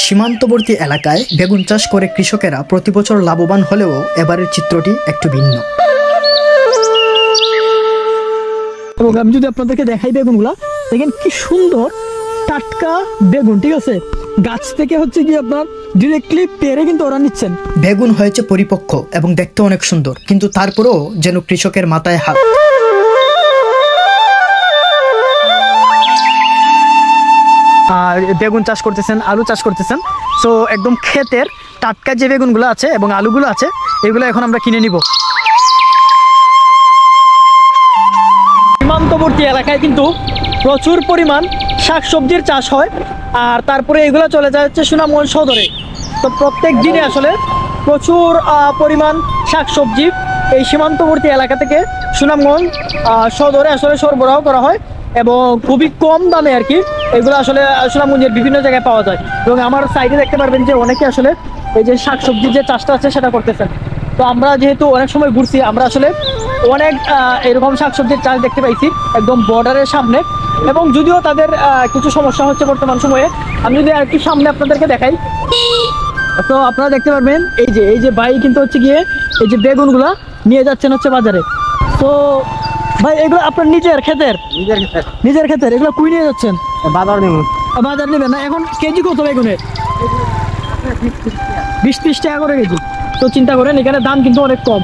সীমান্তবর্তী এলাকায় বেগুন চাষ করে কৃষকেরা প্রতি বছর লাভবান হলেও এবারের চিত্রটি একটু ভিন্ন। এবং আমি যদি আপনাদেরকে দেখাই বেগুনগুলা, দেখেন কি সুন্দর টাটকা বেগুন, ঠিক আছে, গাছ থেকে হচ্ছে কি আপনার ডিরেক্টলি পেরে কিন্তু ওরা নিচ্ছেন। বেগুন হয়েছে পরিপক্ক এবং দেখতে অনেক সুন্দর, কিন্তু তারপরেও যেন কৃষকের মাথায় হাত। আর বেগুন চাষ করতেছেন, আলু চাষ করতেছেন, সো একদম ক্ষেতের টাটকা যে বেগুনগুলো আছে এবং আলুগুলো আছে এগুলো এখন আমরা কিনে নিব। সীমান্তবর্তী এলাকায় কিন্তু প্রচুর পরিমাণ শাকসবজির চাষ হয়, আর তারপরে এগুলো চলে যায় হচ্ছে সুনামগঞ্জ সদরে। তো প্রত্যেক দিনে আসলে প্রচুর পরিমাণ শাকসবজি এই সীমান্তবর্তী এলাকা থেকে সুনামগঞ্জ সদরে আসলে সরবরাহ করা হয় এবং খুবই কম দামে আর কি এগুলো আসলে সুনামগঞ্জের বিভিন্ন জায়গায় পাওয়া যায়। এবং আমার সাইডে দেখতে পারবেন যে অনেকে আসলে এই যে শাকসবজির যে চাষটা আছে সেটা করতেছেন। তো আমরা যেহেতু অনেক সময় ঘুরছি, আমরা আসলে অনেক এরকম শাকসবজির চাষ দেখতে পাইছি একদম বর্ডারের সামনে। এবং যদিও তাদের কিছু সমস্যা হচ্ছে বর্তমান সময়ে, আমি যদি আরেকটু সামনে আপনাদেরকে দেখাই, তো আপনারা দেখতে পারবেন এই যে ভাই কিন্তু হচ্ছে গিয়ে এই যে বেগুনগুলা নিয়ে যাচ্ছেন হচ্ছে বাজারে। তো ভাই এগুলো আপনার নিজের ক্ষেতের এগুলো কুই নিয়ে যাচ্ছেন? বাজার নেবেন না? এখন কেজি কত বেগুনের? 20-30 টাকা করে কেজি। তো চিন্তা করেন এখানে দাম কিন্তু অনেক কম।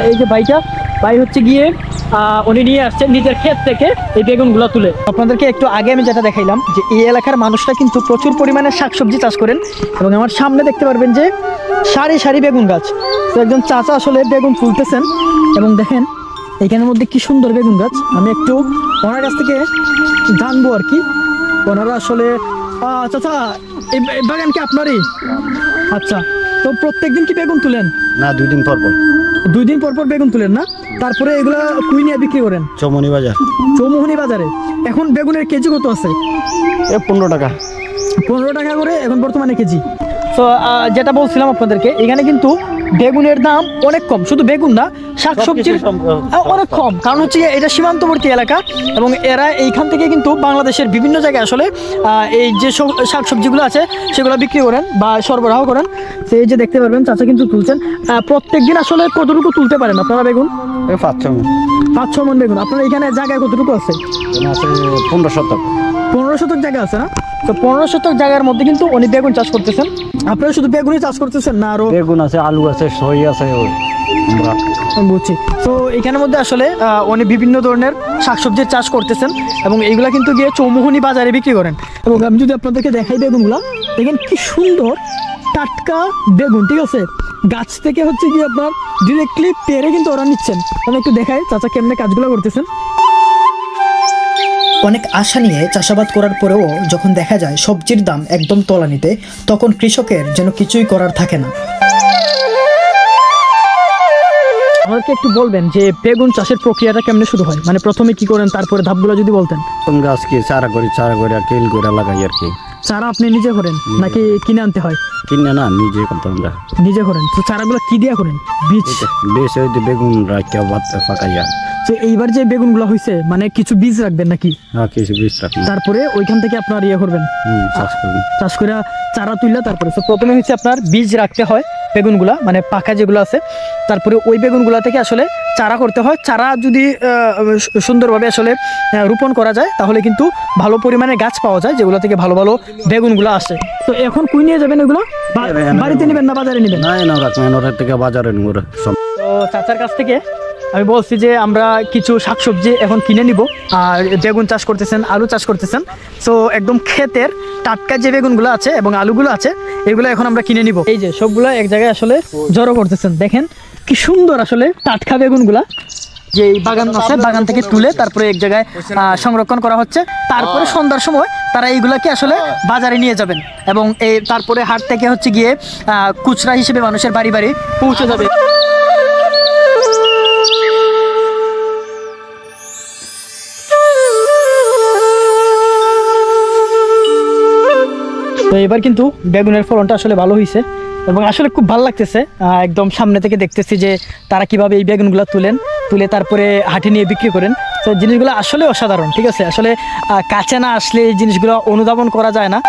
এই যে ভাই হচ্ছে গিয়ে উনি নিয়ে আসছেন নিজের ক্ষেত থেকে এই বেগুনগুলো তুলে। আপনাদেরকে একটু আগে আমি যেটা দেখাইলাম যে এই এলাকার মানুষরা কিন্তু প্রচুর পরিমাণে শাকসবজি চাষ করেন এবং আমার সামনে দেখতে পারবেন যে সারি সারি বেগুন গাছ। তো একজন চাচা আসলে বেগুন তুলতেছেন এবং দেখেন এখানের মধ্যে কি সুন্দর বেগুন গাছ। আমি একটু ওনার কাছ থেকে জানবো আর কি, ওনারা আসলে চাচা এই বাগান কি আপনারই? আচ্ছা, তো প্রত্যেকদিন কি বেগুন তুলেন? না, 2 দিন পর পর। 2 দিন পর পর বেগুন তুলেন না? তারপরে এগুলা কুই নিয়ে বিক্রি করেন চৌমুহনী বাজারে। এখন বেগুনের কেজি কত আছে? 15 টাকা। 15 টাকা করে এখন বর্তমানে কেজি। তো যেটা বলছিলাম আপনাদেরকে, এখানে কিন্তু বেগুনের দাম অনেক কম, শুধু বেগুন না শাকসবজির অনেক কম, কারণ হচ্ছে এটা সীমান্তবর্তী এলাকা এবং এরা এইখান থেকে কিন্তু বাংলাদেশের বিভিন্ন জায়গায় আসলে এই যে শাকসবজিগুলো আছে সেগুলো বিক্রি করেন বা সরবরাহ করেন। তো এই যে দেখতে পারবেন চাচা কিন্তু তুলছেন। প্রত্যেক দিন আসলে কতটুকু তুলতে পারেন আপনারা বেগুন? 5-6 মণ বেগুন। আপনার এখানে জায়গায় কতটুকু আছে? 15 শতক। 15 শতক জায়গা আছে না? তো 15 শতক জায়গার মধ্যে কিন্তু উনি বেগুন চাষ করতেছেন। আপনারা শুধু বেগুনই চাষ করতেছেন না, আরো বেগুন আছে, আলু আছে, সই আছে। বুঝছি। তো এখানের মধ্যে আসলে উনি বিভিন্ন ধরনের শাকসবজির চাষ করতেছেন এবং এইগুলা কিন্তু গিয়ে চৌমুহনী বাজারে বিক্রি করেন। এবং আমি যদি আপনাদেরকে দেখাই বেগুনগুলা, দেখেন কি সুন্দর টাটকা বেগুন, ঠিক আছে, গাছ থেকে হচ্ছে গিয়ে আপনার ডিরেক্টলি পেরে কিন্তু ওরা নিচ্ছেন। আমি একটু দেখাই চাচা কেমনে কাজগুলো করতেছেন। অনেক আশা নিয়ে চাষাবাদ করার পরেও যখন দেখা যায় সবজির দাম একদম তলানিতে, তখন কৃষকের যেন কিছুই করার থাকে না। আমাদেরকে একটু বলবেন যে বেগুন চাষের প্রক্রিয়াটা কেমনে শুরু হয়, মানে প্রথমে কি করেন, তারপরে ধাপগুলো যদি বলতেন। গাছ কি চারা করে কেল করে লাগাই আর কি। চারা আপনি নিজে করেন নাকি কিনে আনতে হয়? কিনে না, নিজে করতাম। নিজে করেন। তো চারাগুলো কি দিয়া করেন? বীজ বেগুন রাখিয়া ফাঁকাইয়া। তো এইবার যে বেগুনগুলো হয়েছে মানে কিছু বীজ রাখবেন নাকি? হ্যাঁ, কিছু বীজ রাখবেন। তারপরে ওইখান থেকে আপনার ইয়ে করবেন, চাষ করে চারা তুললে তারপরে প্রথমে হচ্ছে আপনার বীজ রাখতে হয় বেগুনগুলা, মানে পাকা যেগুলো আছে। তারপরে ওই বেগুনগুলা থেকে আসলে চারা করতে হয়। চারা যদি সুন্দরভাবে আসলে রোপণ করা যায় তাহলে কিন্তু ভালো পরিমাণে গাছ পাওয়া যায়, যেগুলো থেকে ভালো ভালো বেগুনগুলো আসে। তো এখন কুই নিয়ে যাবেন ওগুলো? বাড়িতে নেবেন না বাজারে নেবেন? বাজারে। তো চাচার কাছ থেকে আমি বলছি যে আমরা কিছু শাকসবজি এখন কিনে নিব, আর বেগুন চাষ করতেছেন, আলু চাষ করতেছেন। তো একদম ক্ষেতের টাটকা যে বেগুনগুলো আছে এবং আলুগুলো আছে এগুলো এখন আমরা কিনে নিব। এই যে সবগুলো এক জায়গায় আসলে জড়ো করতেছেন, দেখেন কি সুন্দর আসলে টাটকা বেগুনগুলা। যে বাগান আছে, বাগান থেকে তুলে তারপরে এক জায়গায় সংরক্ষণ করা হচ্ছে। তারপরে সন্ধ্যার সময় তারা এইগুলাকে আসলে বাজারে নিয়ে যাবেন এবং এই তারপরে হাট থেকে হচ্ছে গিয়ে খুচরা হিসেবে মানুষের বাড়ি বাড়ি পৌঁছে যাবে। তো এবার কিন্তু বেগুনের ফলনটা আসলে ভালো হয়েছে এবং আসলে খুব ভালো লাগতেছে। একদম সামনে থেকে দেখতেছি যে তারা কিভাবে এই বেগুনগুলো তুলে তারপরে হাটে নিয়ে বিক্রি করেন। তো জিনিসগুলো আসলে অসাধারণ, ঠিক আছে। আসলে কাছে না আসলে এই জিনিসগুলো অনুধাবন করা যায় না।